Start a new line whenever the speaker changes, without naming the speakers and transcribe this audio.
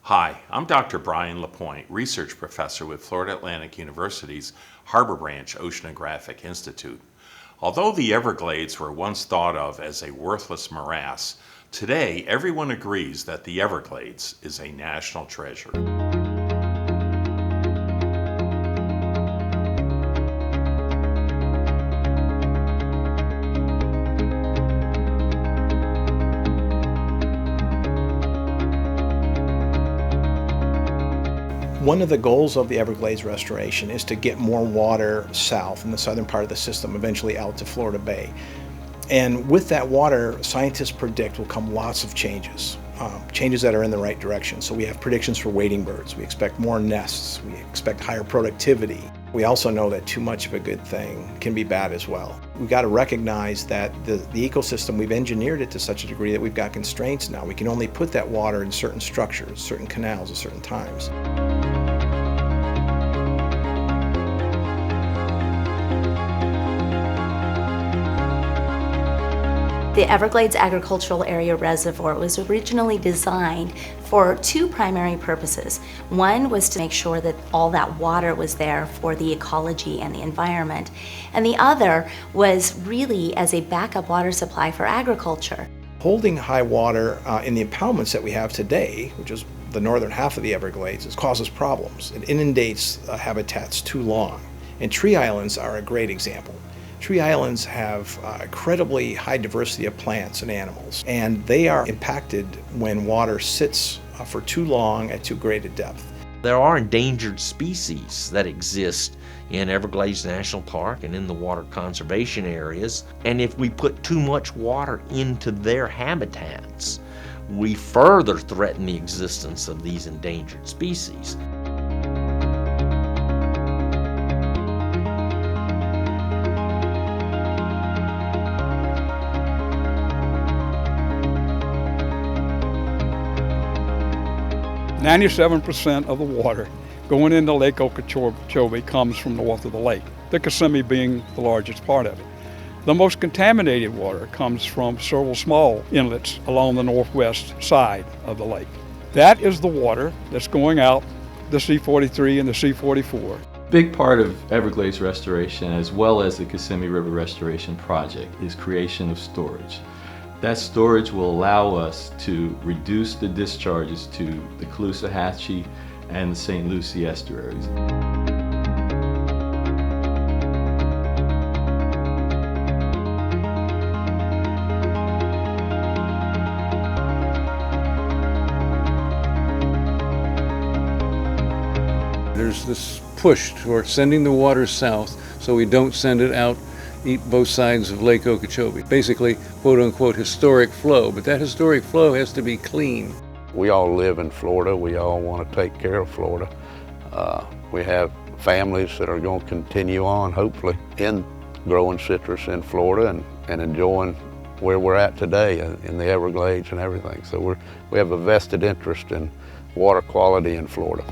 Hi, I'm Dr. Brian LaPointe, Research Professor with Florida Atlantic University's Harbor Branch Oceanographic Institute. Although the Everglades were once thought of as a worthless morass, today everyone agrees that the Everglades is a national treasure.
One of the goals of the Everglades restoration is to get more water south in the southern part of the system, eventually out to Florida Bay. And with that water, scientists predict will come lots of changes, changes that are in the right direction. So we have predictions for wading birds. We expect more nests. We expect higher productivity. We also know that too much of a good thing can be bad as well. We've got to recognize that the ecosystem, we've engineered it to such a degree that we've got constraints now. We can only put that water in certain structures, certain canals at certain times.
The Everglades Agricultural Area Reservoir was originally designed for two primary purposes. One was to make sure that all that water was there for the ecology and the environment, and the other was really as a backup water supply for agriculture.
Holding high water in the impoundments that we have today, which is the northern half of the Everglades, causes problems. It inundates habitats too long, and tree islands are a great example. Tree islands have incredibly high diversity of plants and animals, and they are impacted when water sits for too long at too great a depth.
There are endangered species that exist in Everglades National Park and in the water conservation areas, and if we put too much water into their habitats, we further threaten the existence of these endangered species.
"97% of the water going into Lake Okeechobee comes from north of the lake, the Kissimmee being the largest part of it. The most contaminated water comes from several small inlets along the northwest side of the lake. That is the water that's going out the C-43 and the C-44.
Big part of Everglades restoration, as well as the Kissimmee River Restoration Project, is creation of storage. That storage will allow us to reduce the discharges to the Caloosahatchee and the St. Lucie estuaries.
There's this push toward sending the water south so we don't send it out eat both sides of Lake Okeechobee. Basically, quote-unquote, historic flow, but that historic flow has to be clean.
We all live in Florida. We all want to take care of Florida. We have families that are going to continue on, hopefully, in growing citrus in Florida and enjoying where we're at today in the Everglades and everything. So we have a vested interest in water quality in Florida.